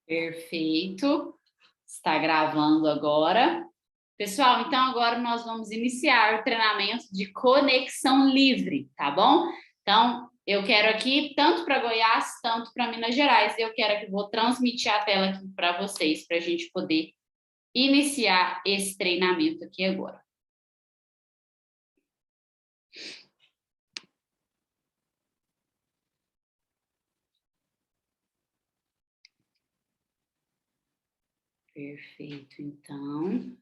Perfeito. Está gravando agora. Pessoal, então agora nós vamos iniciar o treinamento de conexão livre, tá bom? Então, eu quero aqui, tanto para Goiás, tanto para Minas Gerais, eu quero que vou transmitir a tela aqui para vocês, para a gente poder iniciar esse treinamento aqui agora. Perfeito, então.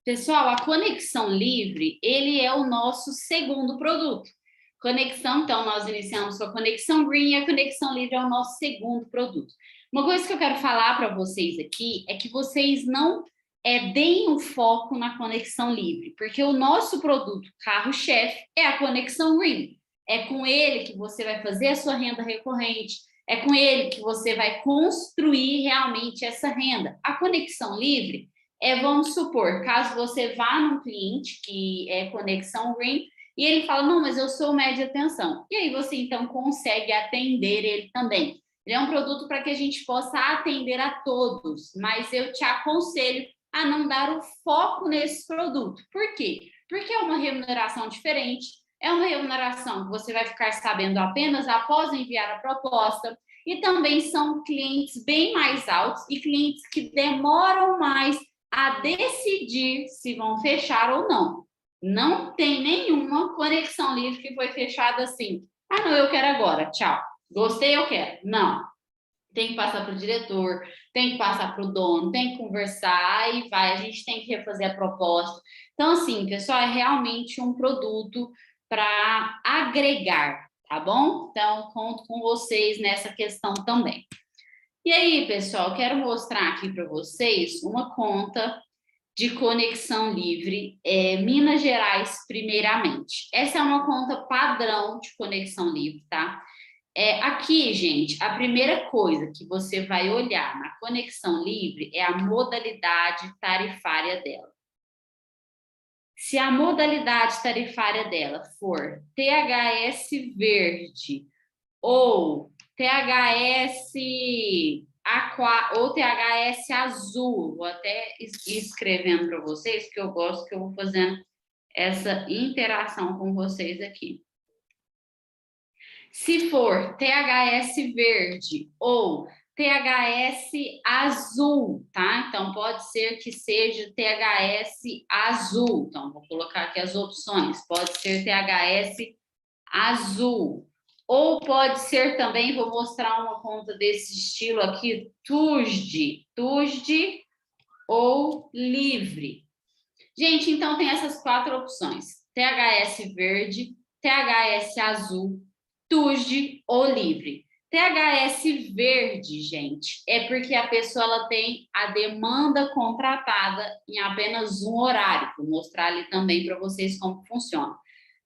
Pessoal, a conexão livre, ele é o nosso segundo produto. Conexão, então, nós iniciamos com a conexão green e a conexão livre é o nosso segundo produto. Uma coisa que eu quero falar para vocês aqui é que vocês não deem o foco na conexão livre, porque o nosso produto carro-chefe é a conexão green. É com ele que você vai fazer a sua renda recorrente, é com ele que você vai construir realmente essa renda. A conexão livre vamos supor, caso você vá num cliente que é conexão green, e ele fala, não, mas eu sou média atenção. E aí você, então, consegue atender ele também. Ele é um produto para que a gente possa atender a todos, mas eu te aconselho a não dar o foco nesse produto. Por quê? Porque é uma remuneração diferente, é uma remuneração que você vai ficar sabendo apenas após enviar a proposta, e também são clientes bem mais altos e clientes que demoram mais a decidir se vão fechar ou não. Não tem nenhuma conexão livre que foi fechada assim. Ah, não, eu quero agora, tchau. Gostei, eu quero. Não. Tem que passar para o diretor, tem que passar para o dono, tem que conversar e vai. A gente tem que refazer a proposta. Então, assim, pessoal, é realmente um produto para agregar, tá bom? Então, conto com vocês nessa questão também. E aí, pessoal, quero mostrar aqui para vocês uma conta de conexão livre, Minas Gerais, primeiramente. Essa é uma conta padrão de conexão livre, tá? Aqui, gente, a primeira coisa que você vai olhar na conexão livre é a modalidade tarifária dela. Se a modalidade tarifária dela for THS verde ou THS aqua ou THS azul, vou até ir escrevendo para vocês, porque eu gosto que eu vou fazendo essa interação com vocês aqui. Se for THS verde ou THS azul, tá? Então, pode ser que seja THS azul. Então, vou colocar aqui as opções. Pode ser THS azul. Ou pode ser também, vou mostrar uma conta desse estilo aqui, TUSD ou livre. Gente, então tem essas 4 opções: THS verde, THS azul, TUSD ou livre. THS verde, gente, é porque a pessoa ela tem a demanda contratada em apenas um horário. Vou mostrar ali também para vocês como funciona.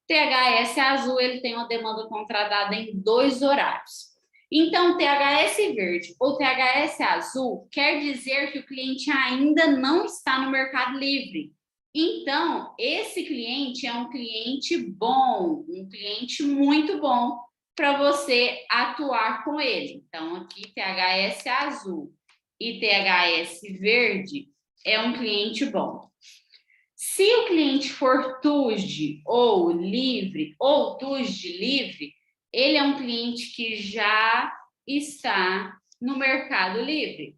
THS azul, ele tem uma demanda contratada em 2 horários. Então, THS verde ou THS azul quer dizer que o cliente ainda não está no Mercado Livre. Então, esse cliente é um cliente bom, um cliente muito bom para você atuar com ele. Então, aqui, THS azul e THS verde é um cliente bom. Se o cliente for TUSD ou livre, ou TUSD livre, ele é um cliente que já está no Mercado Livre.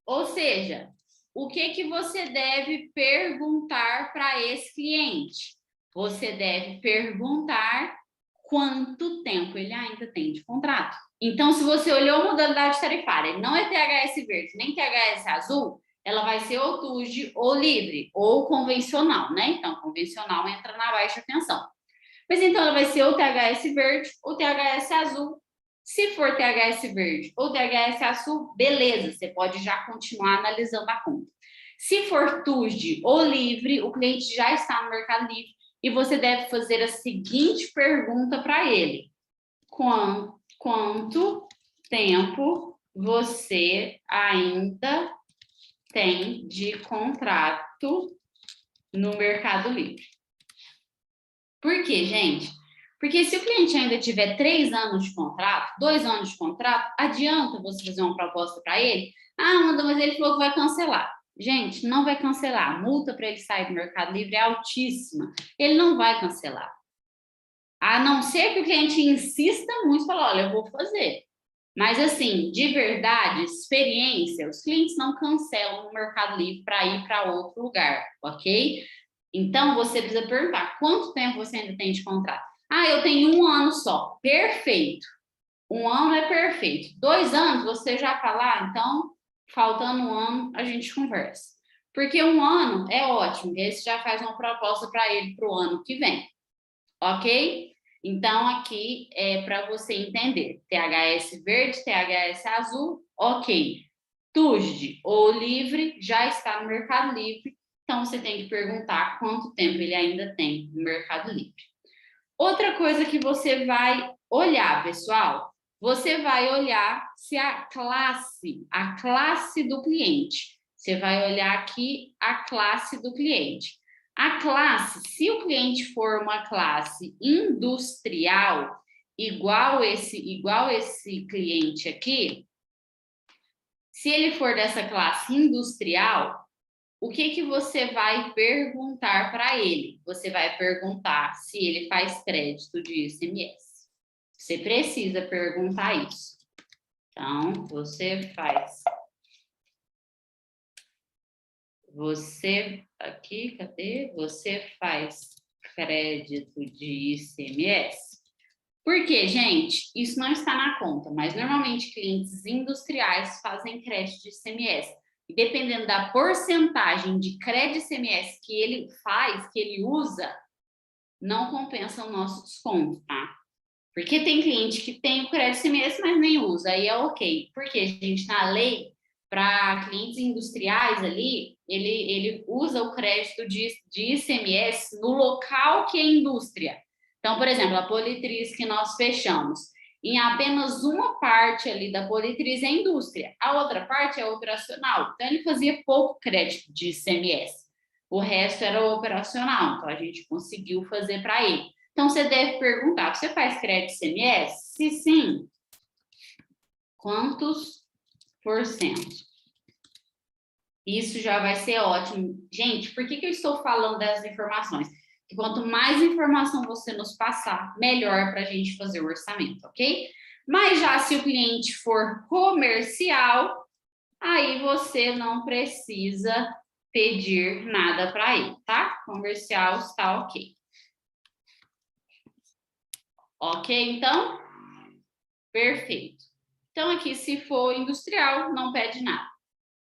Ou seja, o que você deve perguntar para esse cliente? Você deve perguntar quanto tempo ele ainda tem de contrato. Então, se você olhou a modalidade tarifária, não é THS verde nem THS azul, ela vai ser ou TUSD ou livre, ou convencional, né? Então, convencional entra na baixa tensão. Mas então, ela vai ser ou THS verde ou THS azul. Se for THS verde ou THS azul, beleza, você pode já continuar analisando a conta. Se for TUSD ou livre, o cliente já está no Mercado Livre e você deve fazer a seguinte pergunta para ele: quanto tempo você ainda tem de contrato no Mercado Livre? Por quê, gente? Porque se o cliente ainda tiver 3 anos de contrato, 2 anos de contrato, adianta você fazer uma proposta para ele? Ah, Amanda, mas ele falou que vai cancelar. Gente, não vai cancelar. A multa para ele sair do Mercado Livre é altíssima. Ele não vai cancelar. A não ser que o cliente insista muito e fale, olha, eu vou fazer. Mas assim, de verdade, experiência, os clientes não cancelam no Mercado Livre para ir para outro lugar, ok? Então, você precisa perguntar, quanto tempo você ainda tem de contrato? Ah, eu tenho 1 ano só. Perfeito. 1 ano é perfeito. 2 anos, você já está lá, então, faltando 1 ano, a gente conversa. Porque 1 ano é ótimo, e aí você já faz uma proposta para ele para o ano que vem, ok? Então, aqui é para você entender. THS verde, THS azul, ok. TUSD ou livre já está no Mercado Livre, então você tem que perguntar quanto tempo ele ainda tem no Mercado Livre. Outra coisa que você vai olhar, pessoal, você vai olhar se a classe do cliente. Você vai olhar aqui a classe do cliente. A classe, se o cliente for uma classe industrial, igual esse cliente aqui, se ele for dessa classe industrial, o que você vai perguntar para ele? Você vai perguntar se ele faz crédito de ICMS. Você precisa perguntar isso. Então, você faz. Aqui, cadê? Você faz crédito de ICMS. Por quê, gente? Isso não está na conta, mas normalmente clientes industriais fazem crédito de ICMS. E dependendo da porcentagem de crédito ICMS que ele faz, que ele usa, não compensa o nosso desconto, tá? Porque tem cliente que tem o crédito ICMS, mas nem usa, aí é ok. Porque, gente, na lei, para clientes industriais ali, ele usa o crédito de ICMS no local que é indústria. Então, por exemplo, a Politriz que nós fechamos, em apenas uma parte ali da Politriz é indústria, a outra parte é operacional. Então, ele fazia pouco crédito de ICMS. O resto era operacional, então a gente conseguiu fazer para ele. Então, você deve perguntar, você faz crédito ICMS? Se sim, quantos por cento? Isso já vai ser ótimo. Gente, por que eu estou falando dessas informações? Que quanto mais informação você nos passar, melhor para a gente fazer o orçamento, ok? Mas já se o cliente for comercial, aí você não precisa pedir nada para ele, tá? Comercial está ok. Ok, então? Perfeito. Então, aqui, se for industrial, não pede nada.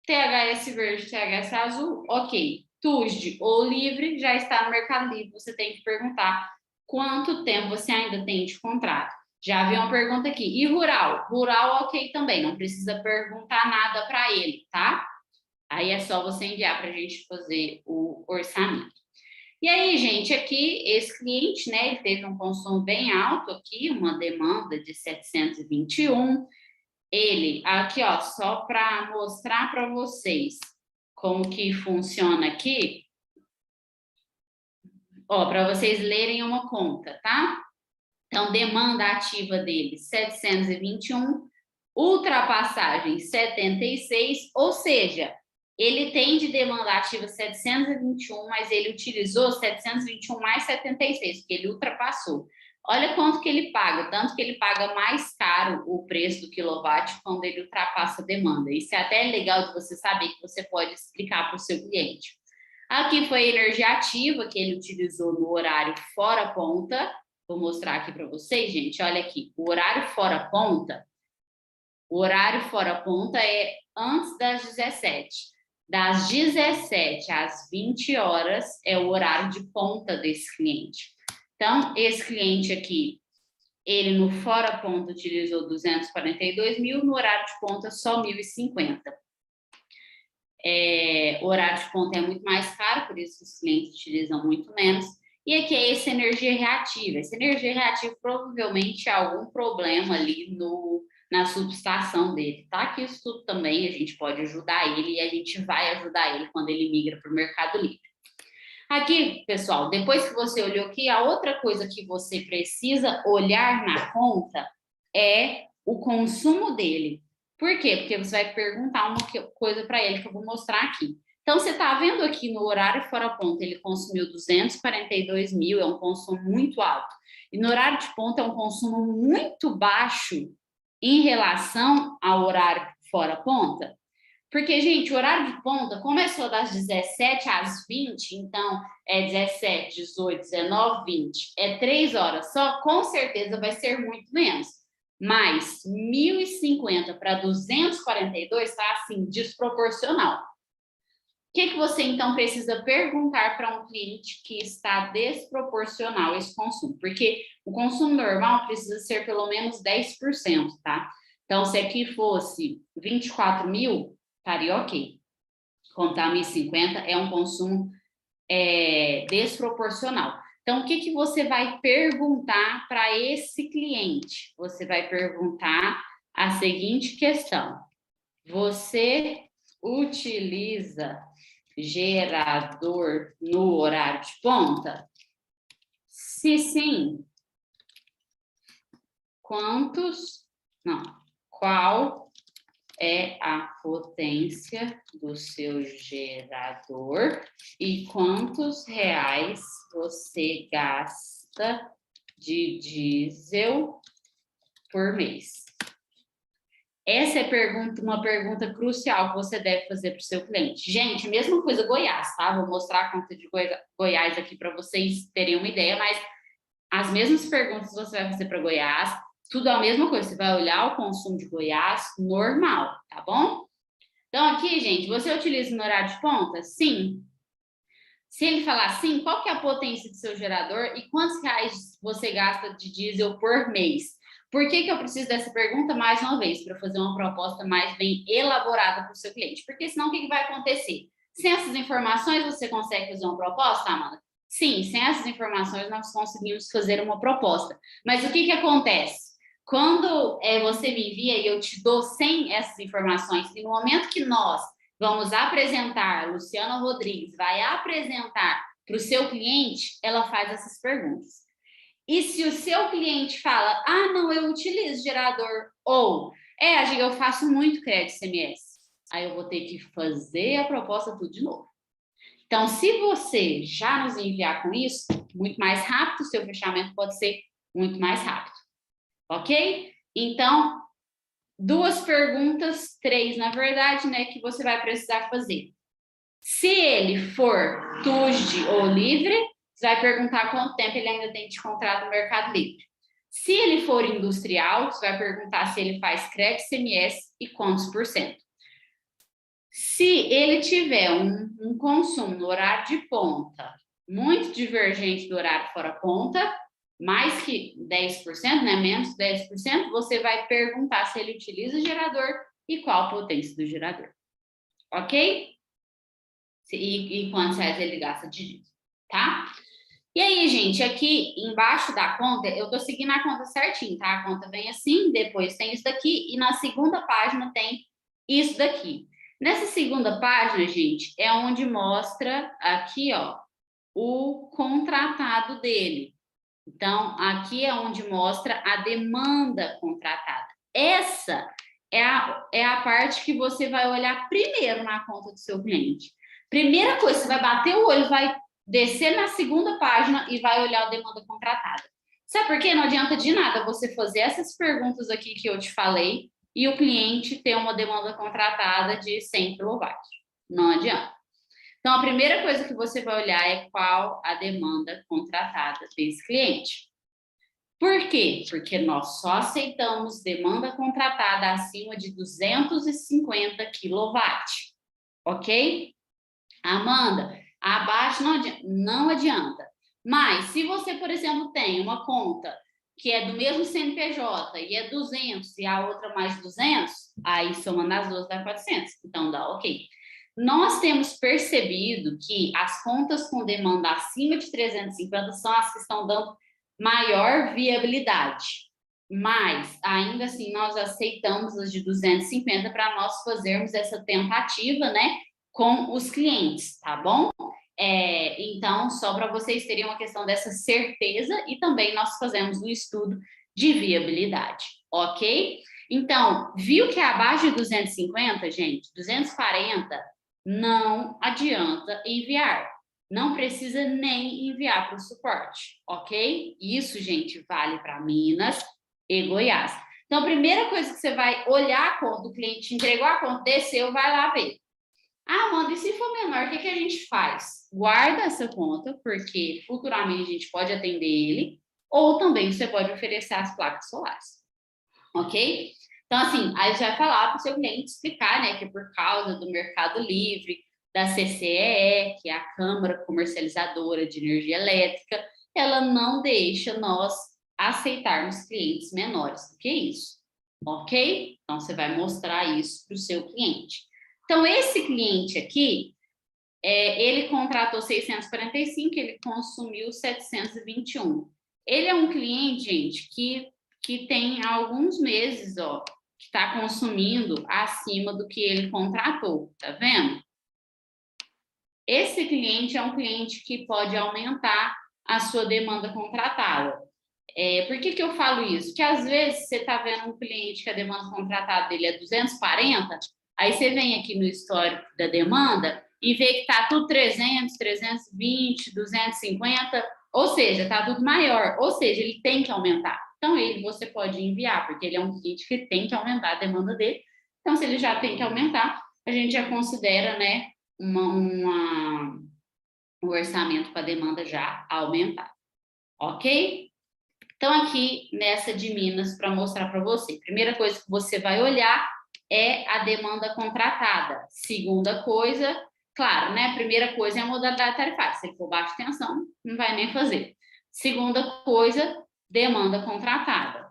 THS verde, THS azul, ok. TUSD ou livre, já está no Mercado Livre. Você tem que perguntar quanto tempo você ainda tem de contrato. Já vi uma pergunta aqui. E rural? Rural, ok também. Não precisa perguntar nada para ele, tá? Aí é só você enviar para a gente fazer o orçamento. E aí, gente, aqui, esse cliente, né, ele teve um consumo bem alto aqui, uma demanda de 721. Ele, aqui, ó, só para mostrar para vocês como que funciona aqui, ó, para vocês lerem uma conta, tá? Então, demanda ativa dele, 721, ultrapassagem 76, ou seja, ele tem de demanda ativa 721, mas ele utilizou 721 mais 76, porque ele ultrapassou. Olha quanto que ele paga, tanto que ele paga mais caro o preço do quilowatt quando ele ultrapassa a demanda. Isso é até legal de você saber, que você pode explicar para o seu cliente. Aqui foi a energia ativa que ele utilizou no horário fora ponta. Vou mostrar aqui para vocês, gente. Olha aqui, o horário fora ponta. O horário fora ponta é antes das 17. Das 17 às 20 horas é o horário de ponta desse cliente. Então, esse cliente aqui, ele no fora ponta utilizou 242 mil, no horário de ponta só 1.050. O horário de ponta é muito mais caro, por isso os clientes utilizam muito menos. E aqui é essa energia reativa. Essa energia reativa provavelmente é algum problema ali na subestação dele, tá? Que isso tudo também a gente pode ajudar ele e a gente vai ajudar ele quando ele migra para o Mercado Livre. Aqui, pessoal, depois que você olhou aqui, a outra coisa que você precisa olhar na conta é o consumo dele. Por quê? Porque você vai perguntar uma coisa para ele que eu vou mostrar aqui. Então, você está vendo aqui no horário fora ponta, ele consumiu 242 mil, é um consumo muito alto. E no horário de ponta é um consumo muito baixo em relação ao horário fora ponta. Porque, gente, o horário de ponta começou das 17 às 20, então é 17, 18, 19, 20. É 3 horas só, com certeza vai ser muito menos. Mas 1.050 para 242 está, assim, desproporcional. O que você, então, precisa perguntar para um cliente que está desproporcional esse consumo? Porque o consumo normal precisa ser pelo menos 10%, tá? Então, se aqui fosse 24 mil, estaria ok. Contar 1.050 é um consumo desproporcional. Então, o que você vai perguntar para esse cliente? Você vai perguntar a seguinte questão: você utiliza gerador no horário de ponta? Se sim, quantos? Não. Qual é a potência do seu gerador e quantos reais você gasta de diesel por mês? Essa é uma pergunta crucial que você deve fazer para o seu cliente. Gente, mesma coisa Goiás, tá? Vou mostrar a conta de Goiás aqui para vocês terem uma ideia, mas as mesmas perguntas você vai fazer para Goiás, tudo a mesma coisa. Você vai olhar o consumo de Goiás normal, tá bom? Então, aqui, gente, você utiliza no horário de ponta? Sim. Se ele falar sim, qual que é a potência do seu gerador e quantos reais você gasta de diesel por mês? Por que eu preciso dessa pergunta mais uma vez? Para fazer uma proposta mais bem elaborada para o seu cliente. Porque senão o que vai acontecer? Sem essas informações, você consegue fazer uma proposta, Amanda? Sim, sem essas informações, nós conseguimos fazer uma proposta. Mas o que acontece? Quando você me envia e eu te dou sem essas informações, e no momento que nós vamos apresentar, Luciana Rodrigues vai apresentar para o seu cliente, ela faz essas perguntas. E se o seu cliente fala, ah, não, eu utilizo gerador, ou, eu faço muito crédito CMS, aí eu vou ter que fazer a proposta tudo de novo. Então, se você já nos enviar com isso, muito mais rápido, o seu fechamento pode ser muito mais rápido. Ok? Então, 2 perguntas, 3 na verdade, né, que você vai precisar fazer. Se ele for TUSD ou livre, você vai perguntar quanto tempo ele ainda tem de contrato no Mercado Livre. Se ele for industrial, você vai perguntar se ele faz crédito CMS e quantos por cento. Se ele tiver um consumo no horário de ponta muito divergente do horário fora ponta, mais que 10%, né, menos 10%, você vai perguntar se ele utiliza gerador e qual a potência do gerador. Ok? E quantos reais ele gasta de diesel, tá? E aí, gente, aqui embaixo da conta, eu tô seguindo a conta certinho, tá? A conta vem assim, depois tem isso daqui, e na segunda página tem isso daqui. Nessa segunda página, gente, é onde mostra aqui, ó, o contratado dele. Então, aqui é onde mostra a demanda contratada. Essa é a parte que você vai olhar primeiro na conta do seu cliente. Primeira coisa, você vai bater o olho, vai descer na segunda página e vai olhar a demanda contratada. Sabe por quê? Não adianta de nada você fazer essas perguntas aqui que eu te falei e o cliente ter uma demanda contratada de 100 kW. Não adianta. Então, a primeira coisa que você vai olhar é qual a demanda contratada desse cliente. Por quê? Porque nós só aceitamos demanda contratada acima de 250 kW. Ok? Amanda, abaixo não adianta. Mas, se você, por exemplo, tem uma conta que é do mesmo CNPJ e é 200 e a outra mais 200, aí somando as duas dá 400. Então, dá ok. Nós temos percebido que as contas com demanda acima de 350 são as que estão dando maior viabilidade. Mas, ainda assim, nós aceitamos as de 250 para nós fazermos essa tentativa, né, com os clientes, tá bom? Então, só para vocês terem uma questão dessa certeza, e também nós fazemos um estudo de viabilidade, ok? Então, viu que é abaixo de 250, gente? 240, não adianta enviar. Não precisa nem enviar para o suporte, ok? Isso, gente, vale para Minas e Goiás. Então, a primeira coisa que você vai olhar a conta, o cliente entregou a conta, desceu, vai lá ver. Ah, Amanda, e se for menor, o que a gente faz? Guarda essa conta, porque futuramente a gente pode atender ele, ou também você pode oferecer as placas solares, ok? Então, assim, aí você vai falar para o seu cliente explicar, né, que é por causa do Mercado Livre, da CCEE, que é a Câmara Comercializadora de Energia Elétrica, ela não deixa nós aceitarmos clientes menores do que isso, ok? Então, você vai mostrar isso para o seu cliente. Então, esse cliente aqui, ele contratou 645, ele consumiu 721. Ele é um cliente, gente, que tem alguns meses, ó, que está consumindo acima do que ele contratou, tá vendo? Esse cliente é um cliente que pode aumentar a sua demanda contratada. Por que eu falo isso? Porque às vezes você está vendo um cliente que a demanda contratada dele é 240, aí você vem aqui no histórico da demanda e vê que está tudo 300, 320, 250, ou seja, está tudo maior, ou seja, ele tem que aumentar. Então, você pode enviar, porque ele é um cliente que tem que aumentar a demanda dele. Então, se ele já tem que aumentar, a gente já considera, né, o orçamento para a demanda já aumentar, ok? Então, aqui nessa de Minas, para mostrar para você, primeira coisa que você vai olhar é a demanda contratada. Segunda coisa, claro, né? Primeira coisa é a modalidade tarifária. Se for baixa tensão, não vai nem fazer. Segunda coisa, demanda contratada.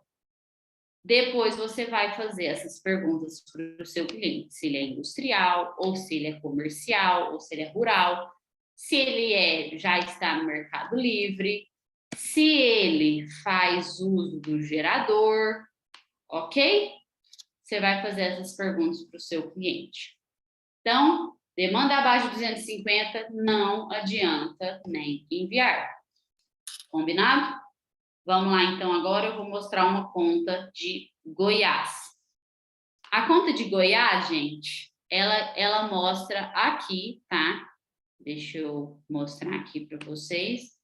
Depois você vai fazer essas perguntas para o seu cliente, se ele é industrial, ou se ele é comercial, ou se ele é rural, se ele já está no Mercado Livre, se ele faz uso do gerador, ok? Você vai fazer essas perguntas para o seu cliente. Então, demanda abaixo de 250, não adianta nem enviar. Combinado? Vamos lá, então, agora eu vou mostrar uma conta de Goiás. A conta de Goiás, gente, ela mostra aqui, tá? Deixa eu mostrar aqui para vocês.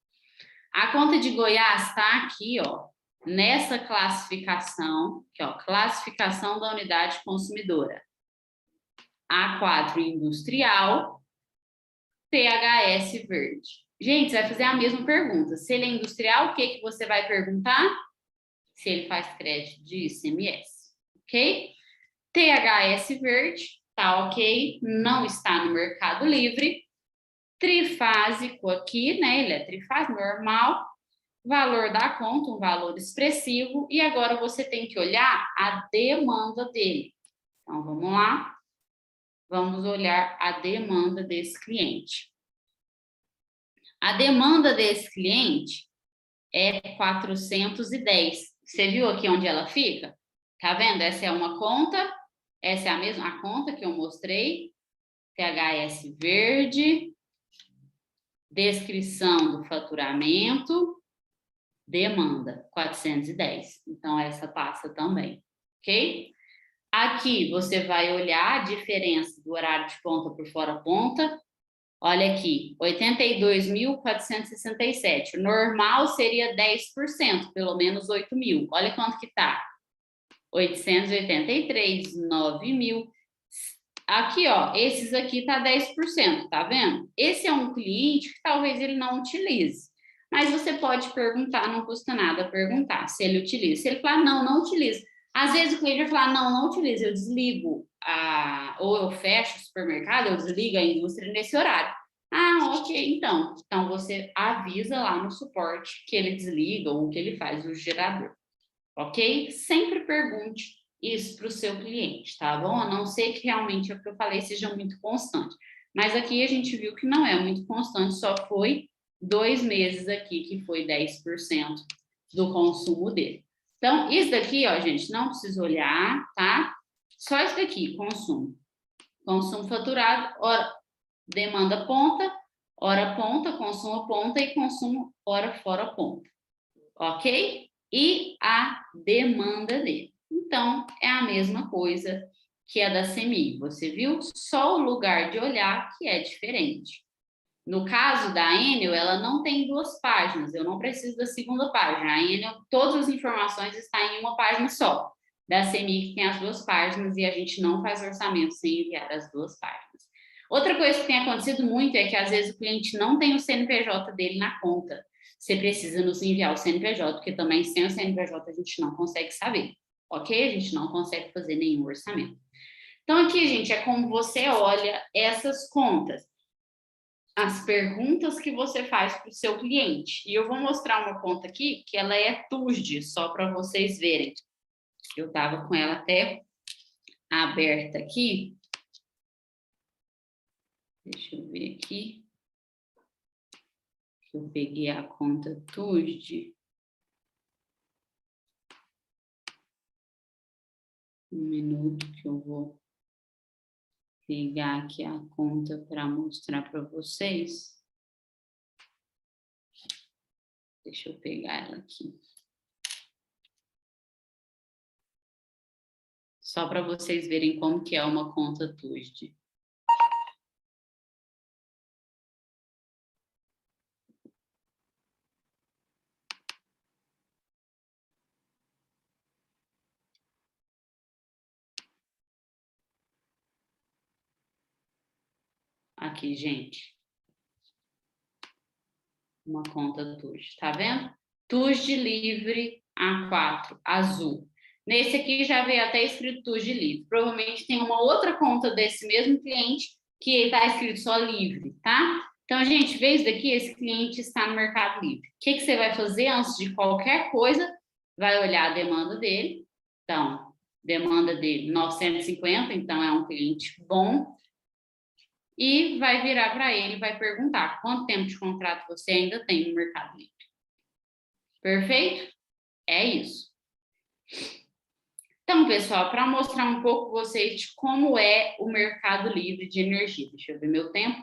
A conta de Goiás está aqui, ó, nessa classificação, que ó, classificação da unidade consumidora. A4 industrial, PHS verde. Gente, você vai fazer a mesma pergunta. Se ele é industrial, o que você vai perguntar? Se ele faz crédito de ICMS, ok? THS verde, tá ok, não está no Mercado Livre. Trifásico aqui, né? Ele é trifásico, normal. Valor da conta, um valor expressivo. E agora você tem que olhar a demanda dele. Então, vamos lá. Vamos olhar a demanda desse cliente. A demanda desse cliente é 410. Você viu aqui onde ela fica? Tá vendo? Essa é uma conta. Essa é a mesma conta que eu mostrei. THS verde. Descrição do faturamento. Demanda, 410. Então, essa passa também, ok? Aqui, você vai olhar a diferença do horário de ponta por fora ponta. Olha aqui, 82.467. O normal seria 10%, pelo menos 8 mil. Olha quanto que tá. 883, 9 mil. Aqui, ó, esses aqui tá 10%, tá vendo? Esse é um cliente que talvez ele não utilize. Mas você pode perguntar, não custa nada perguntar se ele utiliza. Se ele falar, não utiliza. Às vezes o cliente vai falar, não utiliza, eu desligo, ou eu fecho o supermercado, eu desligo a indústria nesse horário. Ah, ok, então. Então você avisa lá no suporte que ele desliga ou que ele faz o gerador. Ok? Sempre pergunte isso para o seu cliente, tá bom? A não ser que realmente o que eu falei seja muito constante. Mas aqui a gente viu que não é muito constante, só foi 2 meses aqui que foi 10% do consumo dele. Então, isso daqui, ó, gente, não precisa olhar, tá? Só isso daqui, consumo. Consumo faturado, demanda ponta, hora ponta, consumo ponta e consumo hora fora ponta, ok? E a demanda dele. Então, é a mesma coisa que a da CEMIG, você viu? Só o lugar de olhar que é diferente. No caso da Enel, ela não tem 2 páginas, eu não preciso da segunda página. A Enel, todas as informações estão em uma página só. Da CEMIG tem as 2 páginas e a gente não faz orçamento sem enviar as 2 páginas. Outra coisa que tem acontecido muito é que às vezes o cliente não tem o CNPJ dele na conta. Você precisa nos enviar o CNPJ, porque também sem o CNPJ a gente não consegue saber, ok? A gente não consegue fazer nenhum orçamento. Então aqui, gente, é como você olha essas contas, as perguntas que você faz para o seu cliente. E eu vou mostrar uma conta aqui que ela é TUSD, só para vocês verem. Eu estava com ela até aberta aqui. Deixa eu ver aqui. Eu peguei a conta TUSD. Um minuto que eu vou pegar aqui a conta para mostrar para vocês. Deixa eu pegar ela aqui. Só para vocês verem como que é uma conta TUSD. Aqui, gente. Uma conta TUSD, tá vendo? TUSD livre A4, azul. Nesse aqui já veio até escrito TUSD livre. Provavelmente tem uma outra conta desse mesmo cliente que está escrito só livre, tá? Então, gente, vê isso daqui, esse cliente está no Mercado Livre. O que você vai fazer antes de qualquer coisa? Vai olhar a demanda dele. Então, demanda dele 950, então é um cliente bom. E vai virar para ele, vai perguntar quanto tempo de contrato você ainda tem no Mercado Livre. Perfeito? É isso. Então, pessoal, para mostrar um pouco vocês de como é o Mercado Livre de energia. Deixa eu ver meu tempo.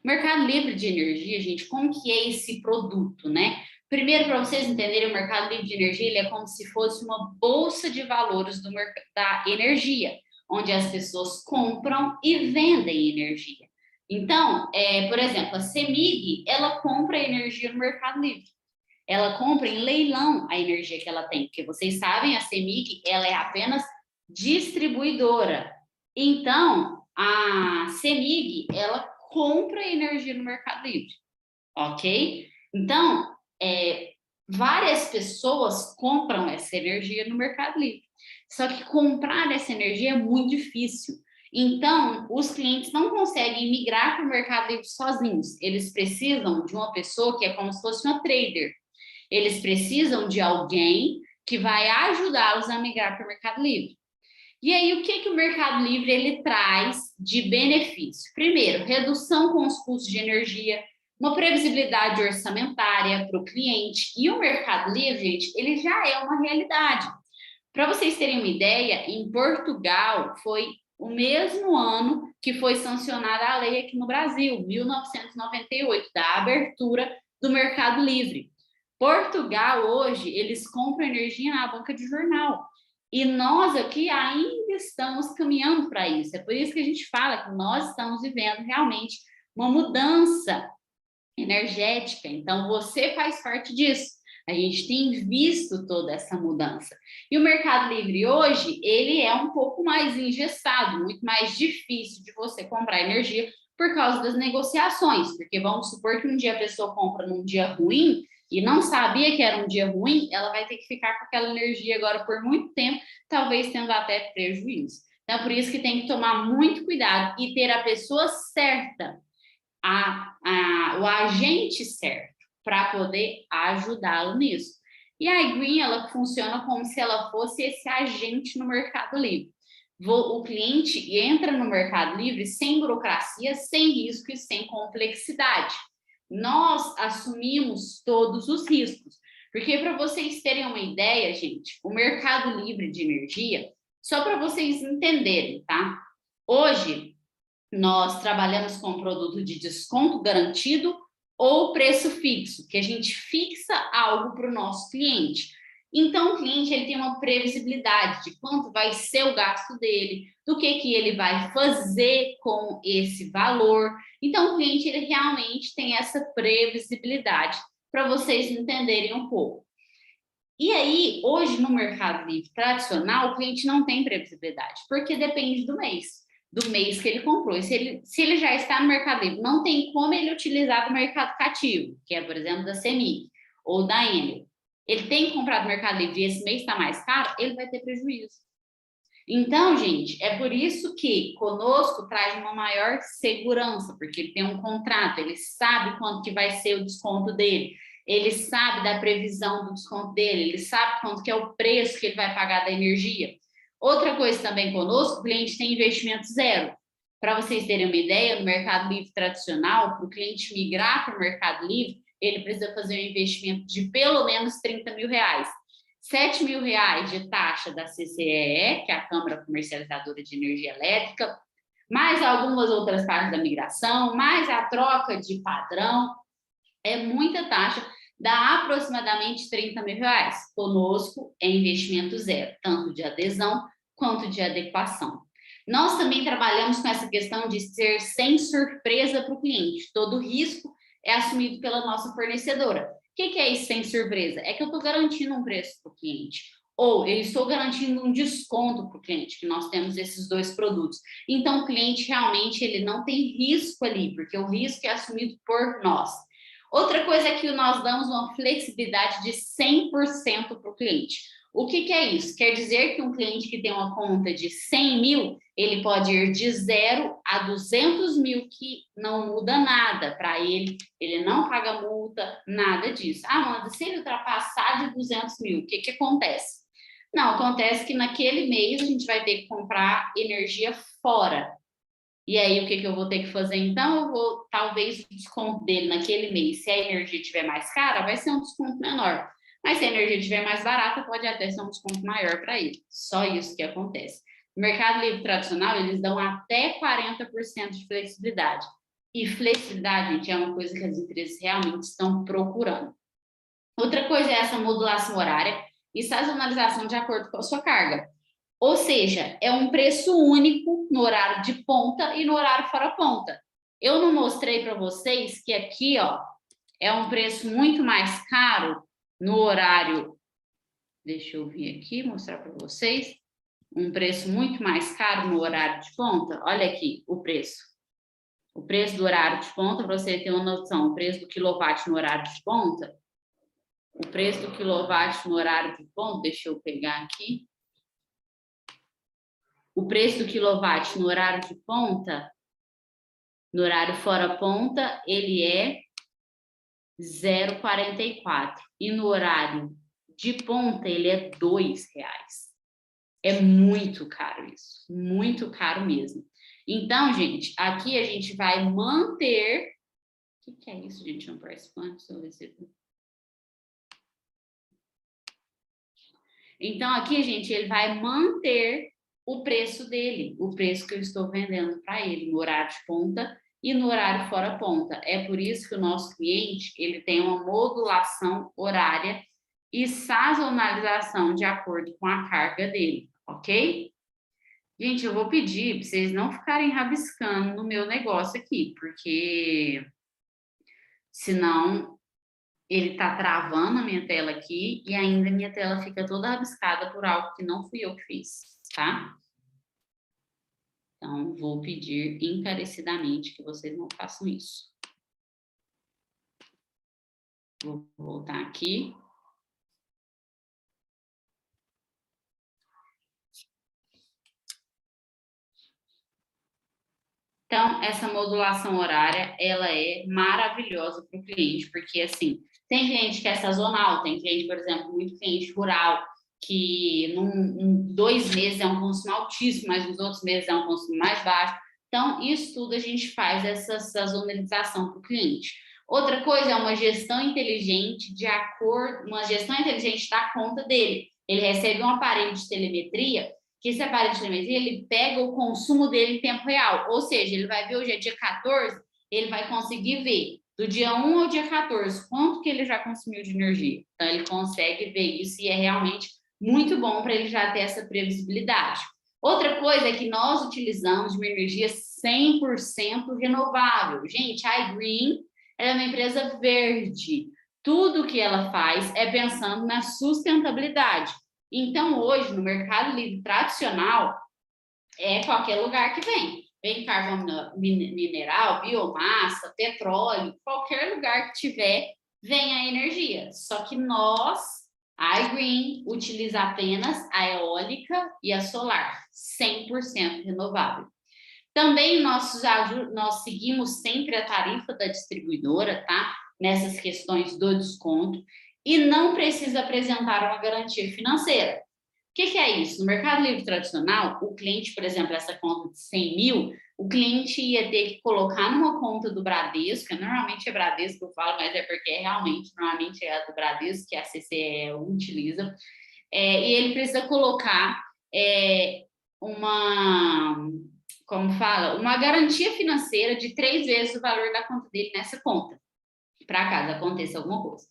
O Mercado Livre de energia, gente, como que é esse produto, né? Primeiro, para vocês entenderem, o Mercado Livre de energia ele é como se fosse uma bolsa de valores da energia, onde as pessoas compram e vendem energia. Então, por exemplo, a CEMIG, ela compra energia no Mercado Livre. Ela compra em leilão a energia que ela tem, porque vocês sabem, a CEMIG, ela é apenas distribuidora. Então, a CEMIG, ela compra energia no Mercado Livre, ok? Então, várias pessoas compram essa energia no Mercado Livre. Só que comprar essa energia é muito difícil. Então, os clientes não conseguem migrar para o Mercado Livre sozinhos. Eles precisam de uma pessoa que é como se fosse uma trader. Eles precisam de alguém que vai ajudá-los a migrar para o Mercado Livre. E aí, o que o Mercado Livre ele traz de benefício? Primeiro, redução com os custos de energia, uma previsibilidade orçamentária para o cliente. E o Mercado Livre, gente, ele já é uma realidade. Para vocês terem uma ideia, em Portugal foi o mesmo ano que foi sancionada a lei aqui no Brasil, 1998, da abertura do Mercado Livre. Portugal, hoje, eles compram energia na banca de jornal. E nós aqui ainda estamos caminhando para isso. É por isso que a gente fala que nós estamos vivendo realmente uma mudança energética. Então, você faz parte disso. A gente tem visto toda essa mudança. E o Mercado Livre hoje, ele é um pouco mais engessado, muito mais difícil de você comprar energia por causa das negociações. Porque vamos supor que um dia a pessoa compra num dia ruim e não sabia que era um dia ruim, ela vai ter que ficar com aquela energia agora por muito tempo, talvez tendo até prejuízo. Então, é por isso que tem que tomar muito cuidado e ter a pessoa certa, o agente certo, para poder ajudá-lo nisso. E a iGreen, ela funciona como se ela fosse esse agente no Mercado Livre. O cliente entra no Mercado Livre sem burocracia, sem risco e sem complexidade. Nós assumimos todos os riscos. Porque, para vocês terem uma ideia, gente, o Mercado Livre de energia, só para vocês entenderem, tá? Hoje, nós trabalhamos com um produto de desconto garantido ou preço fixo, que a gente fixa algo para o nosso cliente. Então, o cliente ele tem uma previsibilidade de quanto vai ser o gasto dele, do que ele vai fazer com esse valor. Então, o cliente ele realmente tem essa previsibilidade para vocês entenderem um pouco. E aí, hoje no Mercado Livre tradicional, o cliente não tem previsibilidade, porque depende do mês que ele comprou. E se ele já está no Mercado Livre, não tem como ele utilizar do mercado cativo, que é, por exemplo, da CEMIG ou da Enel. Ele tem que comprar do Mercado Livre e esse mês está mais caro, ele vai ter prejuízo. Então, gente, é por isso que conosco traz uma maior segurança, porque ele tem um contrato, ele sabe quanto que vai ser o desconto dele, ele sabe da previsão do desconto dele, ele sabe quanto que é o preço que ele vai pagar da energia. Outra coisa também conosco, o cliente tem investimento zero. Para vocês terem uma ideia, no Mercado Livre tradicional, para o cliente migrar para o Mercado Livre, ele precisa fazer um investimento de pelo menos R$30 mil. R$7 mil de taxa da CCEE, que é a Câmara Comercializadora de Energia Elétrica, mais algumas outras taxas da migração, mais a troca de padrão, é muita taxa, dá aproximadamente R$30 mil. Conosco é investimento zero, tanto de adesão quanto de adequação. Nós também trabalhamos com essa questão de ser sem surpresa para o cliente. Todo risco é assumido pela nossa fornecedora. O que é isso sem surpresa? É que eu estou garantindo um preço para o cliente, ou eu estou garantindo um desconto para o cliente, que nós temos esses dois produtos. Então, o cliente realmente ele não tem risco ali, porque o risco é assumido por nós. Outra coisa é que nós damos uma flexibilidade de 100% para o cliente. O que é isso? Quer dizer que um cliente que tem uma conta de 100 mil, ele pode ir de 0 a 200 mil, que não muda nada para ele, ele não paga multa, nada disso. Ah, Amanda, se ele ultrapassar de 200 mil, o que acontece? Não, acontece que naquele mês a gente vai ter que comprar energia fora. E aí, o que eu vou ter que fazer então? Eu vou, talvez, o desconto dele naquele mês, se a energia estiver mais cara, vai ser um desconto menor. Mas se a energia estiver mais barata, pode até ser um desconto maior para ele. Só isso que acontece. No Mercado Livre tradicional, eles dão até 40% de flexibilidade. E flexibilidade, gente, é uma coisa que as empresas realmente estão procurando. Outra coisa é essa modulação horária e sazonalização de acordo com a sua carga. Ou seja, é um preço único no horário de ponta e no horário fora ponta. Eu não mostrei para vocês que aqui, ó, é um preço muito mais caro no horário. Deixa eu vir aqui mostrar para vocês. Um preço muito mais caro no horário de ponta. Olha aqui o preço. O preço do horário de ponta, para você ter uma noção, o preço do quilowatt no horário de ponta. O preço do quilowatt no horário de ponta, deixa eu pegar aqui. O preço do quilowatt no horário de ponta, no horário fora ponta, ele é 0,44. E no horário de ponta, ele é R$2. É muito caro isso, muito caro mesmo. Então, gente, aqui a gente vai manter... O que é isso, gente? Um participante solicita. Então, aqui, gente, ele vai manter o preço dele, o preço que eu estou vendendo para ele no horário de ponta e no horário fora ponta. É por isso que o nosso cliente ele tem uma modulação horária e sazonalização de acordo com a carga dele, ok? Gente, eu vou pedir para vocês não ficarem rabiscando no meu negócio aqui, porque senão ele está travando a minha tela aqui e ainda a minha tela fica toda rabiscada por algo que não fui eu que fiz, tá? Então, vou pedir encarecidamente que vocês não façam isso. Vou voltar aqui. Então, essa modulação horária, ela é maravilhosa para o cliente, porque, assim, tem cliente que é sazonal, tem cliente, por exemplo, muito cliente rural, que em 2 meses é um consumo altíssimo, mas nos outros meses é um consumo mais baixo. Então, isso tudo a gente faz essa sazonalização para o cliente. Outra coisa é uma gestão inteligente uma gestão inteligente da conta dele. Ele recebe um aparelho de telemetria que esse aparelho de telemetria, ele pega o consumo dele em tempo real, ou seja, ele vai ver hoje é dia 14, ele vai conseguir ver do dia 1 ao dia 14 quanto que ele já consumiu de energia. Então, ele consegue ver isso e é realmente muito bom para ele já ter essa previsibilidade. Outra coisa é que nós utilizamos uma energia 100% renovável. Gente, a iGreen é uma empresa verde. Tudo que ela faz é pensando na sustentabilidade. Então, hoje, no mercado livre tradicional, é qualquer lugar que vem. Vem carvão mineral, biomassa, petróleo, qualquer lugar que tiver, vem a energia. Só que nós, a iGreen, utiliza apenas a eólica e a solar, 100% renovável. Também nós seguimos sempre a tarifa da distribuidora, tá? Nessas questões do desconto, e não precisa apresentar uma garantia financeira. O que é isso? No mercado livre tradicional, o cliente, por exemplo, essa conta de 100 mil, o cliente ia ter que colocar numa conta do Bradesco, que normalmente é Bradesco que eu falo, mas é porque normalmente é a do Bradesco, que a CCE utiliza, e ele precisa colocar uma garantia financeira de 3 vezes o valor da conta dele nessa conta, para caso aconteça alguma coisa.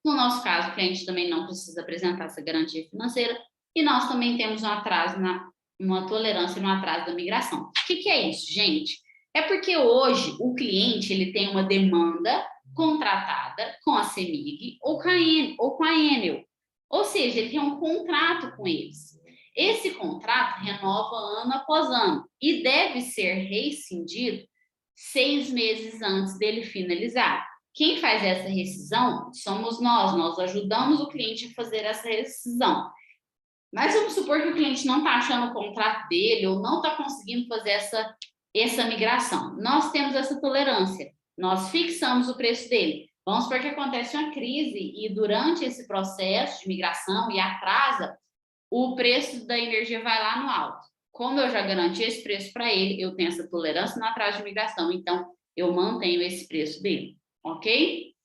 No nosso caso, o cliente também não precisa apresentar essa garantia financeira, e nós também temos uma tolerância no atraso da migração. O que é isso, gente? É porque hoje o cliente ele tem uma demanda contratada com a CEMIG ou com a Enel. Ou seja, ele tem um contrato com eles. Esse contrato renova ano após ano e deve ser rescindido 6 meses antes dele finalizar. Quem faz essa rescisão somos nós ajudamos o cliente a fazer essa rescisão. Mas vamos supor que o cliente não está achando o contrato dele ou não está conseguindo fazer essa migração. Nós temos essa tolerância, nós fixamos o preço dele. Vamos supor que acontece uma crise e durante esse processo de migração e atrasa, o preço da energia vai lá no alto. Como eu já garanti esse preço para ele, eu tenho essa tolerância no atraso de migração, então eu mantenho esse preço dele, ok?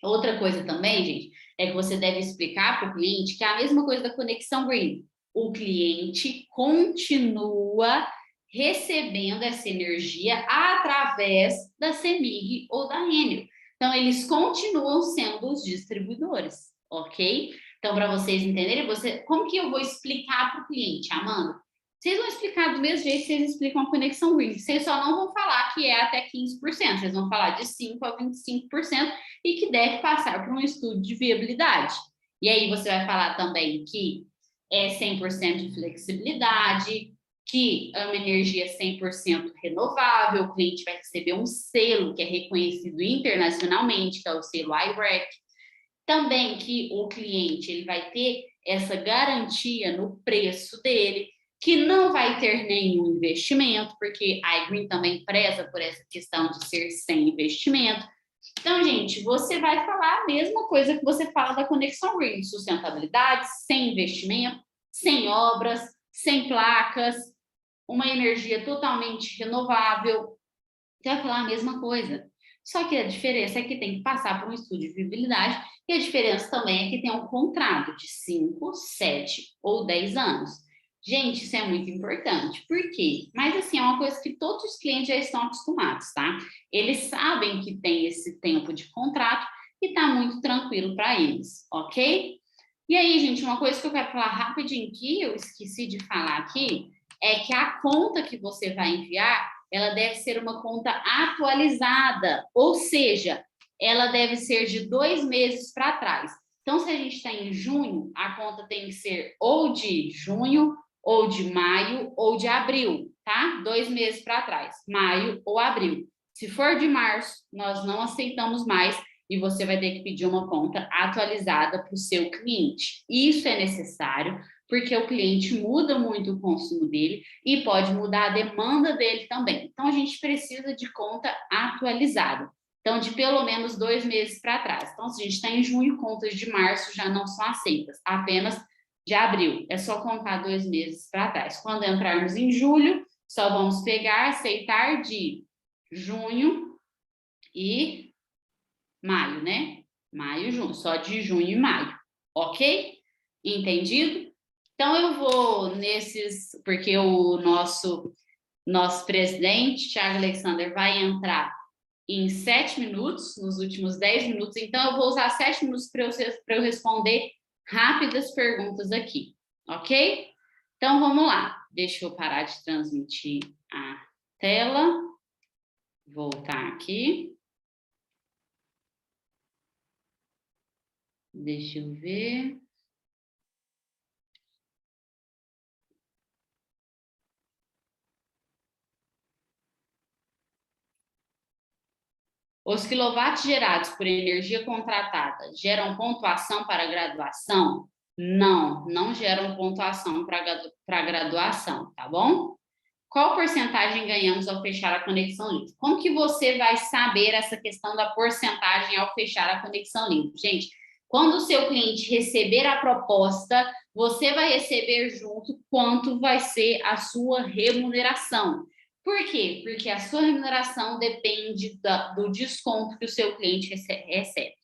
Outra coisa também, gente, é que você deve explicar para o cliente que é a mesma coisa da conexão green. O cliente continua recebendo essa energia através da CEMIG ou da Enel. Então, eles continuam sendo os distribuidores, ok? Então, para vocês entenderem, como que eu vou explicar para o cliente, Amanda? Vocês vão explicar do mesmo jeito que vocês explicam a conexão green. Vocês só não vão falar que é até 15%, vocês vão falar de 5% a 25% e que deve passar por um estudo de viabilidade. E aí você vai falar também que é 100% de flexibilidade, que é uma energia 100% renovável, o cliente vai receber um selo que é reconhecido internacionalmente, que é o selo I-REC. Também que o cliente ele vai ter essa garantia no preço dele, que não vai ter nenhum investimento, porque a iGreen também preza por essa questão de ser sem investimento. Então, gente, você vai falar a mesma coisa que você fala da Conexão Green, sustentabilidade, sem investimento, sem obras, sem placas, uma energia totalmente renovável. Você vai falar a mesma coisa. Só que a diferença é que tem que passar por um estudo de viabilidade e a diferença também é que tem um contrato de 5, 7 ou 10 anos. Gente, isso é muito importante. Por quê? Mas, assim, é uma coisa que todos os clientes já estão acostumados, tá? Eles sabem que tem esse tempo de contrato e tá muito tranquilo para eles, ok? E aí, gente, uma coisa que eu quero falar rapidinho que eu esqueci de falar aqui é que a conta que você vai enviar, ela deve ser uma conta atualizada, ou seja, ela deve ser de 2 meses para trás. Então, se a gente está em junho, a conta tem que ser ou de junho, ou de maio, ou de abril, tá? 2 meses para trás, maio ou abril. Se for de março, nós não aceitamos mais e você vai ter que pedir uma conta atualizada para o seu cliente. Isso é necessário, porque o cliente muda muito o consumo dele e pode mudar a demanda dele também. Então, a gente precisa de conta atualizada. Então, de pelo menos 2 meses para trás. Então, se a gente está em junho, contas de março já não são aceitas, apenas de abril. É só contar 2 meses para trás. Quando entrarmos em julho, só vamos pegar, aceitar de junho e maio, né? Maio, junho, só de junho e maio, ok? Entendido? Então, eu vou nesses, porque o nosso presidente, Thiago Alexander, vai entrar em 7 minutos, nos últimos 10 minutos, então eu vou usar 7 minutos para eu responder rápidas perguntas aqui, ok? Então, vamos lá. Deixa eu parar de transmitir a tela. Voltar aqui. Deixa eu ver. Os quilowatts gerados por energia contratada geram pontuação para graduação? Não, não geram pontuação para graduação, tá bom? Qual porcentagem ganhamos ao fechar a conexão livre? Como que você vai saber essa questão da porcentagem ao fechar a conexão livre? Gente, quando o seu cliente receber a proposta, você vai receber junto quanto vai ser a sua remuneração. Por quê? Porque a sua remuneração depende do desconto que o seu cliente recebe.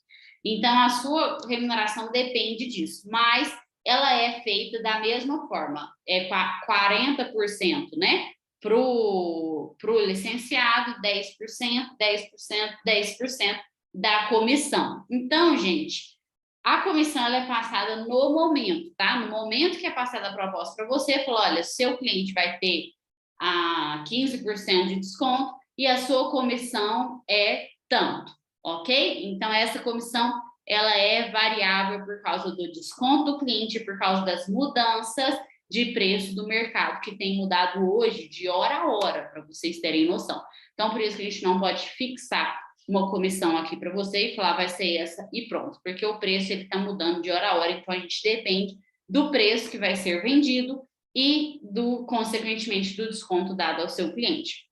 Então, a sua remuneração depende disso, mas ela é feita da mesma forma, é 40%, né? Para o licenciado, 10%, 10%, 10% da comissão. Então, gente, a comissão ela é passada no momento, tá? No momento que é passada a proposta para você, falou, olha, seu cliente vai ter 15% de desconto e a sua comissão é tanto, ok? Então, essa comissão ela é variável por causa do desconto do cliente, por causa das mudanças de preço do mercado, que tem mudado hoje de hora a hora, para vocês terem noção. Então, por isso que a gente não pode fixar uma comissão aqui para você e falar vai ser essa e pronto, porque o preço ele está mudando de hora a hora, então a gente depende do preço que vai ser vendido e consequentemente, do desconto dado ao seu cliente.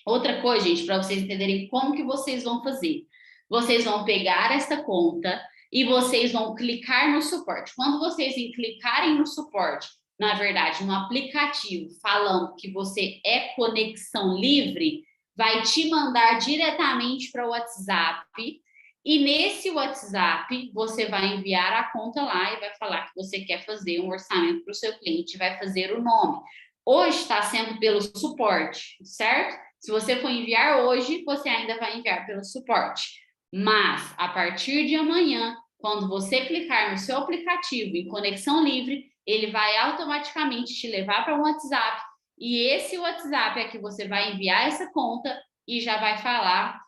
Outra coisa, gente, para vocês entenderem como que vocês vão fazer. Vocês vão pegar esta conta e vocês vão clicar no suporte. Quando vocês clicarem no suporte, na verdade, no aplicativo, falando que você é conexão livre, vai te mandar diretamente para o WhatsApp. E nesse WhatsApp, você vai enviar a conta lá e vai falar que você quer fazer um orçamento para o seu cliente, vai fazer o nome. Hoje está sendo pelo suporte, certo? Se você for enviar hoje, você ainda vai enviar pelo suporte. Mas, a partir de amanhã, quando você clicar no seu aplicativo em conexão livre, ele vai automaticamente te levar para um WhatsApp. E esse WhatsApp é que você vai enviar essa conta e já vai falar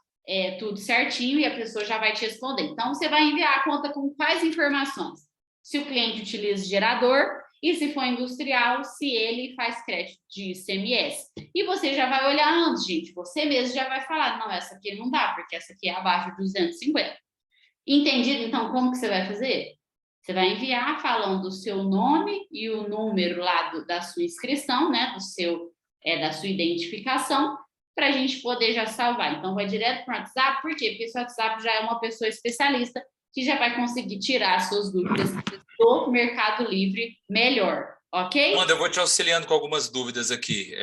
tudo certinho e a pessoa já vai te responder. Então, você vai enviar a conta com quais informações? Se o cliente utiliza gerador e se for industrial, se ele faz crédito de ICMS. E você já vai olhar antes, gente. Você mesmo já vai falar, não, essa aqui não dá, porque essa aqui é abaixo de 250. Entendido? Então, como que você vai fazer? Você vai enviar falando o seu nome e o número lá da sua inscrição, né? Da sua identificação, para a gente poder já salvar. Então, vai direto para o WhatsApp, por quê? Porque esse WhatsApp já é uma pessoa especialista que já vai conseguir tirar as suas dúvidas do Mercado Livre melhor, ok? Amanda, eu vou te auxiliando com algumas dúvidas aqui,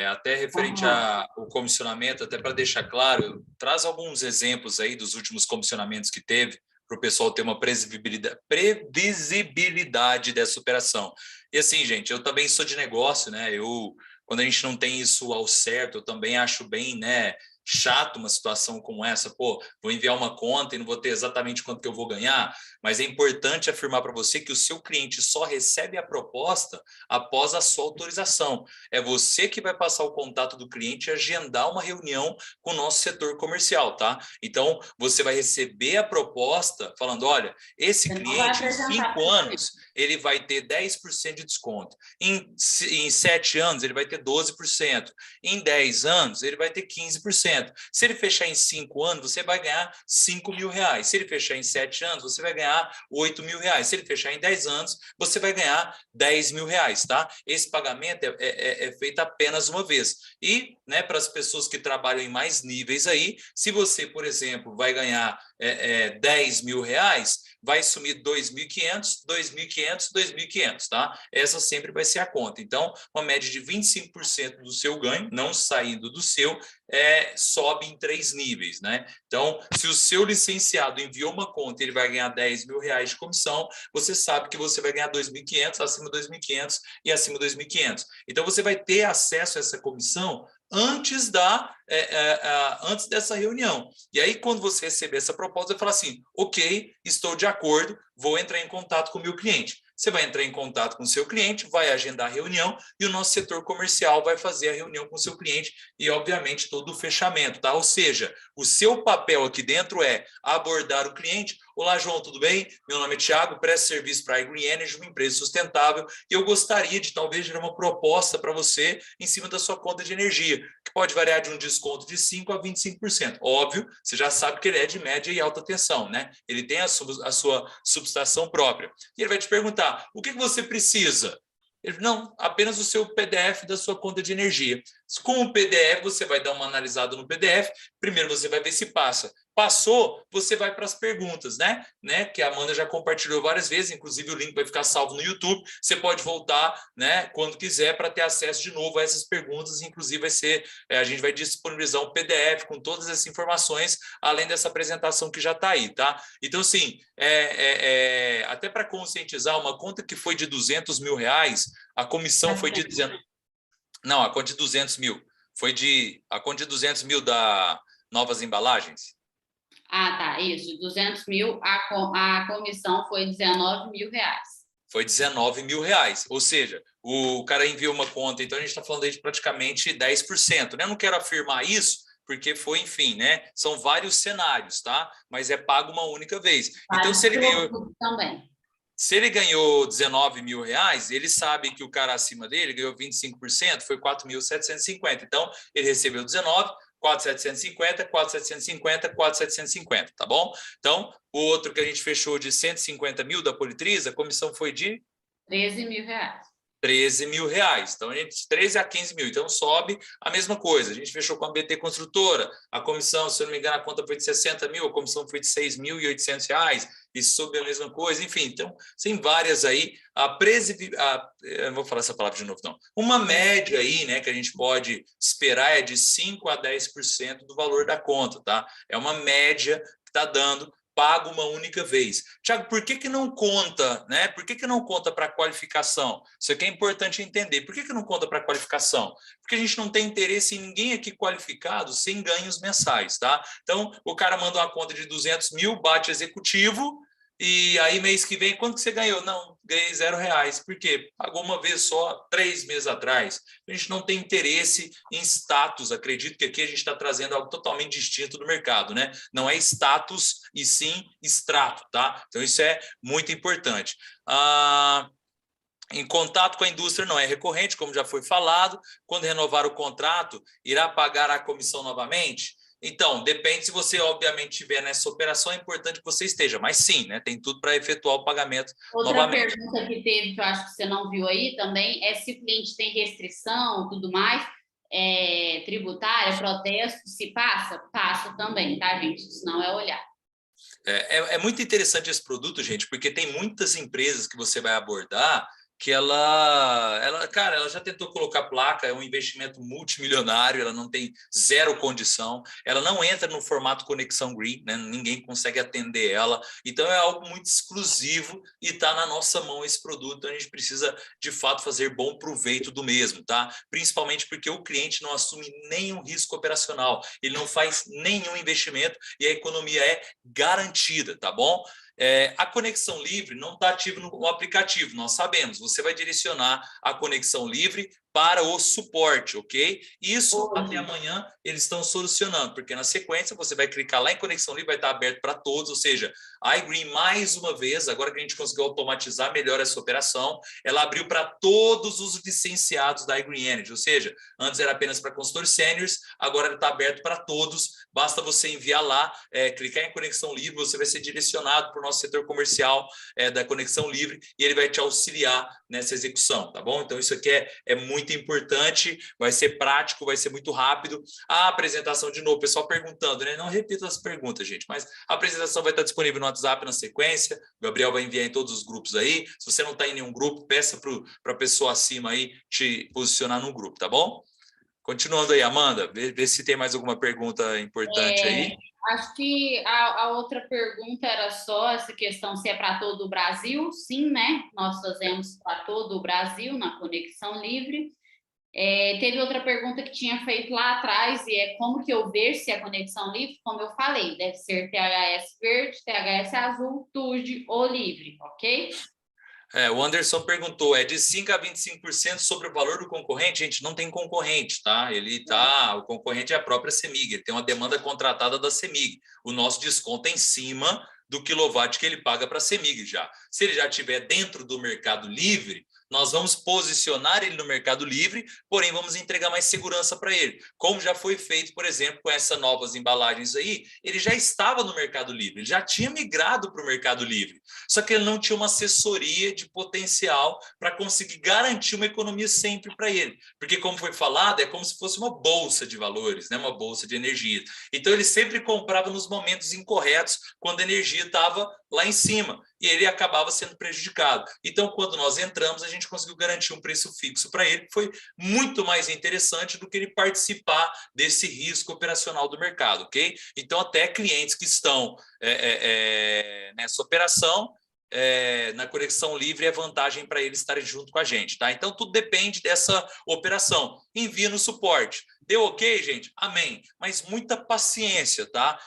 até referente ao comissionamento, até para deixar claro, traz alguns exemplos aí dos últimos comissionamentos que teve, para o pessoal ter uma previsibilidade dessa operação. E assim, gente, eu também sou de negócio, né? Quando a gente não tem isso ao certo, eu também acho bem, né, chato uma situação como essa. Pô, vou enviar uma conta e não vou ter exatamente quanto que eu vou ganhar, mas é importante afirmar para você que o seu cliente só recebe a proposta após a sua autorização. É você que vai passar o contato do cliente e agendar uma reunião com o nosso setor comercial, tá? Então, você vai receber a proposta falando, olha, esse cliente em 5 anos, ele vai ter 10% de desconto. Em 7 anos, ele vai ter 12%. Em 10 anos, ele vai ter 15%. Se ele fechar em 5 anos, você vai ganhar R$5.000. Se ele fechar em 7 anos, você vai ganhar R$8.000. Se ele fechar em 10 anos, você vai ganhar R$10.000, tá? Esse pagamento é feito apenas uma vez. E, né, para as pessoas que trabalham em mais níveis aí, se você, por exemplo, vai ganhar 10 mil reais, vai sumir 2.500, 2.500, 2.500, tá? Essa sempre vai ser a conta. Então, uma média de 25% do seu ganho, não saindo do seu, sobe em 3 níveis, né? Então, se o seu licenciado enviou uma conta e ele vai ganhar 10 mil reais de comissão, você sabe que você vai ganhar 2.500, acima de 2.500 e acima de 2.500. Então, você vai ter acesso a essa comissão antes dessa reunião. E aí, quando você receber essa proposta, você fala assim, ok, estou de acordo, vou entrar em contato com o meu cliente. Você vai entrar em contato com o seu cliente, vai agendar a reunião e o nosso setor comercial vai fazer a reunião com o seu cliente e, obviamente, todo o fechamento, tá? Ou seja, o seu papel aqui dentro é abordar o cliente. Olá, João, tudo bem? Meu nome é Thiago, presto serviço para a iGreen Energy, uma empresa sustentável, e eu gostaria de talvez gerar uma proposta para você em cima da sua conta de energia, que pode variar de um desconto de 5% a 25%. Óbvio, você já sabe que ele é de média e alta tensão, né? Ele tem a sua subestação própria. E ele vai te perguntar, o que você precisa? Ele, não, apenas o seu PDF da sua conta de energia. Com o PDF, você vai dar uma analisada no PDF. Primeiro, você vai ver se passa. Passou, você vai para as perguntas, né? Que a Amanda já compartilhou várias vezes, inclusive o link vai ficar salvo no YouTube. Você pode voltar, né, quando quiser, para ter acesso de novo a essas perguntas. Inclusive, a gente vai disponibilizar um PDF com todas essas informações, além dessa apresentação que já está aí, tá? Então, assim, até para conscientizar, uma conta que foi de 200 mil reais, a comissão foi de 200. Não, a conta de 200 mil. A conta de 200 mil da Novas Embalagens. Ah, tá, isso. De 200 mil, a comissão foi 19 mil reais. Foi 19 mil reais. Ou seja, o cara enviou uma conta, então a gente está falando aí de praticamente 10%. Né? Eu não quero afirmar isso, porque foi, enfim, né? São vários cenários, tá? Mas é pago uma única vez. Então, se ele ganhou. Também. Se ele ganhou 19 mil reais, ele sabe que o cara acima dele ganhou 25%, foi 4.750. Então, ele recebeu 19, 4.750, 4.750, 4.750, tá bom? Então, o outro que a gente fechou de 150 mil da Politriz, a comissão foi de 13 mil reais. 13 mil reais. Então, a gente 13 a 15 mil. Então, sobe a mesma coisa. A gente fechou com a BT Construtora. A comissão, se eu não me engano, a conta foi de 60 mil, a comissão foi de 6.800 reais. E soube a mesma coisa. Enfim, então, tem várias aí. Eu não vou falar essa palavra de novo, não. Uma média aí, né, que a gente pode esperar é de 5 a 10% do valor da conta, tá? É uma média que está dando pago uma única vez. Tiago, por que não conta, né? Por que não conta para qualificação? Isso aqui é importante entender. Por que não conta para qualificação? Porque a gente não tem interesse em ninguém aqui qualificado sem ganhos mensais, tá? Então, o cara manda uma conta de 200 mil, bate executivo, e aí mês que vem, quanto que você ganhou? Não, ganhei R$0. Por quê? Pagou uma vez só, 3 meses atrás. A gente não tem interesse em status. Acredito que aqui a gente está trazendo algo totalmente distinto do mercado, né? Não é status e sim extrato, tá? Então, isso é muito importante. Em contato com a indústria não é recorrente, como já foi falado. Quando renovar o contrato, irá pagar a comissão novamente? Então, depende se você, obviamente, estiver nessa operação, é importante que você esteja, mas sim, né, tem tudo para efetuar o pagamento novamente. Outra pergunta que teve, que eu acho que você não viu aí também, é se o cliente tem restrição, tudo mais, tributária, protesto, se passa? Passa também, tá, gente? Isso não é olhar. É muito interessante esse produto, gente, porque tem muitas empresas que você vai abordar que cara, ela já tentou colocar placa, é um investimento multimilionário, ela não tem zero condição, ela não entra no formato Conexão Green, né? Ninguém consegue atender ela, então é algo muito exclusivo e está na nossa mão esse produto, então a gente precisa de fato fazer bom proveito do mesmo, tá? Principalmente porque o cliente não assume nenhum risco operacional, ele não faz nenhum investimento e a economia é garantida, tá bom? A conexão livre não está ativa no aplicativo, nós sabemos. Você vai direcionar a conexão livre para o suporte, ok? Isso até amanhã eles estão solucionando, porque na sequência você vai clicar lá em conexão livre, vai estar aberto para todos, ou seja, a iGreen mais uma vez, agora que a gente conseguiu automatizar melhor essa operação, ela abriu para todos os licenciados da iGreen Energy, ou seja, antes era apenas para consultores sêniores, agora ela está aberto para todos, basta você enviar lá, clicar em conexão livre, você vai ser direcionado para o nosso setor comercial da conexão livre e ele vai te auxiliar nessa execução, tá bom? Então isso aqui é muito muito importante, vai ser prático, vai ser muito rápido. A apresentação, de novo, o pessoal perguntando, né? Não repita as perguntas, gente, mas a apresentação vai estar disponível no WhatsApp na sequência, o Gabriel vai enviar em todos os grupos aí. Se você não está em nenhum grupo, peça para a pessoa acima aí te posicionar no grupo, tá bom? Continuando aí, Amanda, vê se tem mais alguma pergunta importante aí. Acho que a outra pergunta era só essa questão se é para todo o Brasil. Sim, né? Nós fazemos para todo o Brasil na Conexão Livre. Teve outra pergunta que tinha feito lá atrás, e é como que eu vejo se é Conexão Livre? Como eu falei, deve ser THS verde, THS azul, TUD ou livre, ok? O Anderson perguntou, é de 5% a 25% sobre o valor do concorrente? Gente, não tem concorrente, tá? O concorrente é a própria CEMIG, ele tem uma demanda contratada da CEMIG. O nosso desconto é em cima do quilowatt que ele paga para a CEMIG já. Se ele já estiver dentro do Mercado Livre, nós vamos posicionar ele no Mercado Livre, porém vamos entregar mais segurança para ele. Como já foi feito, por exemplo, com essas novas embalagens aí, ele já estava no Mercado Livre, ele já tinha migrado para o Mercado Livre, só que ele não tinha uma assessoria de potencial para conseguir garantir uma economia sempre para ele. Porque, como foi falado, é como se fosse uma bolsa de valores, né? Uma bolsa de energia. Então, ele sempre comprava nos momentos incorretos, quando a energia estava lá em cima, e ele acabava sendo prejudicado. Então, quando nós entramos, a gente conseguiu garantir um preço fixo para ele, que foi muito mais interessante do que ele participar desse risco operacional do mercado, ok? Então, até clientes que estão nessa operação, na Conexão Livre, é vantagem para eles estarem junto com a gente, tá? Então, tudo depende dessa operação. Envia no suporte. Deu ok, gente? Amém. Mas muita paciência, tá?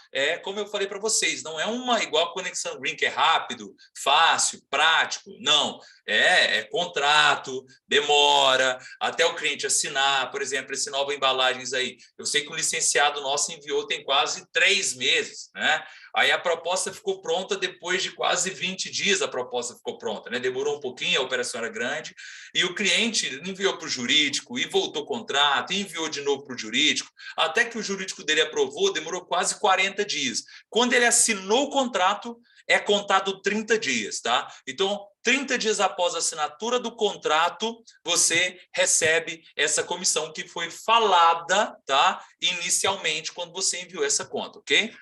Como eu falei para vocês, não é uma igual a Conexão Green, que é rápido, fácil, prático. Não. É contrato, demora, até o cliente assinar. Por exemplo, esse Nova Embalagens aí. Eu sei que o licenciado nosso enviou tem quase 3 meses, né? Aí a proposta ficou pronta depois de quase 20 dias, a proposta ficou pronta, né? Demorou um pouquinho, a operação era grande, e o cliente enviou para o jurídico, e voltou o contrato, e enviou de novo para o jurídico, até que o jurídico dele aprovou, demorou quase 40 dias. Quando ele assinou o contrato, é contado 30 dias, tá? Então, 30 dias após a assinatura do contrato, você recebe essa comissão que foi falada, tá? Inicialmente, quando você enviou essa conta, ok?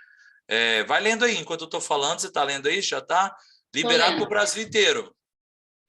Vai lendo aí, enquanto eu estou falando, você está lendo aí? Já está liberado para o Brasil inteiro.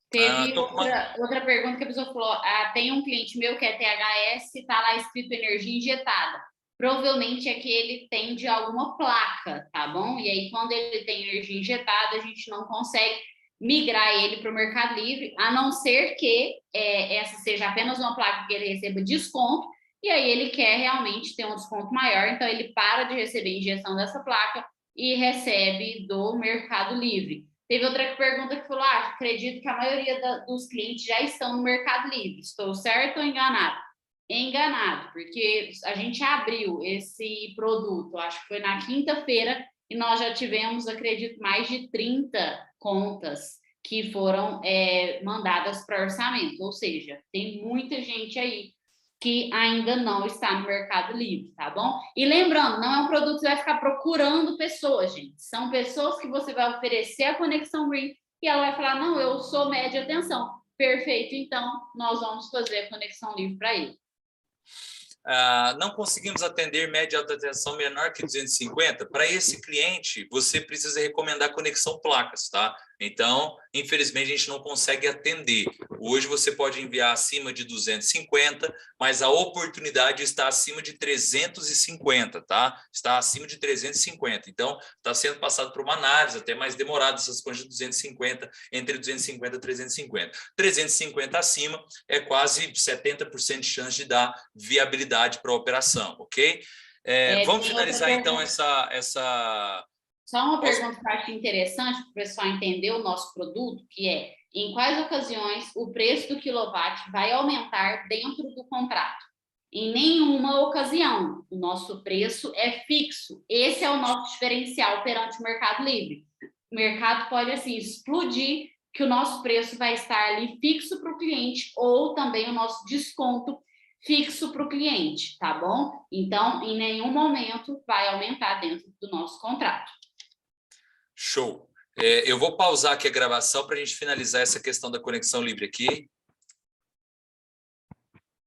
Teve outra pergunta que a pessoa falou, tem um cliente meu que é THS, está lá escrito energia injetada. Provavelmente é que ele tem de alguma placa, tá bom? E aí, quando ele tem energia injetada, a gente não consegue migrar ele para o Mercado Livre, a não ser que essa seja apenas uma placa que ele receba desconto, e aí ele quer realmente ter um desconto maior, então ele para de receber injeção dessa placa e recebe do Mercado Livre. Teve outra pergunta que falou, acredito que a maioria dos clientes já estão no Mercado Livre. Estou certo ou enganado? Enganado, porque a gente abriu esse produto, acho que foi na quinta-feira, e nós já tivemos, acredito, mais de 30 contas que foram mandadas para orçamento. Ou seja, tem muita gente aí que ainda não está no Mercado Livre, tá bom? E lembrando, não é um produto que você vai ficar procurando pessoas, gente. São pessoas que você vai oferecer a Conexão Green e ela vai falar, não, eu sou média atenção. Perfeito, então nós vamos fazer a Conexão Livre para ele. Não conseguimos atender média alta tensão menor que 250. Para esse cliente, você precisa recomendar conexão placas, tá? Então, infelizmente, a gente não consegue atender. Hoje você pode enviar acima de 250, mas a oportunidade está acima de 350, tá? Está acima de 350. Então, está sendo passado por uma análise até mais demorada essas coisas de 250, entre 250 e 350. 350 acima é quase 70% de chance de dar viabilidade para a operação, ok? Vamos finalizar, então, essa... Só uma pergunta que eu acho interessante para o pessoal entender o nosso produto, que é, em quais ocasiões o preço do quilowatt vai aumentar dentro do contrato? Em nenhuma ocasião. O nosso preço é fixo. Esse é o nosso diferencial perante o Mercado Livre. O mercado pode, assim, explodir, que o nosso preço vai estar ali fixo para o cliente, ou também o nosso desconto fixo para o cliente, tá bom? Então, em nenhum momento vai aumentar dentro do nosso contrato. Show. Eu vou pausar aqui a gravação para a gente finalizar essa questão da Conexão Livre aqui.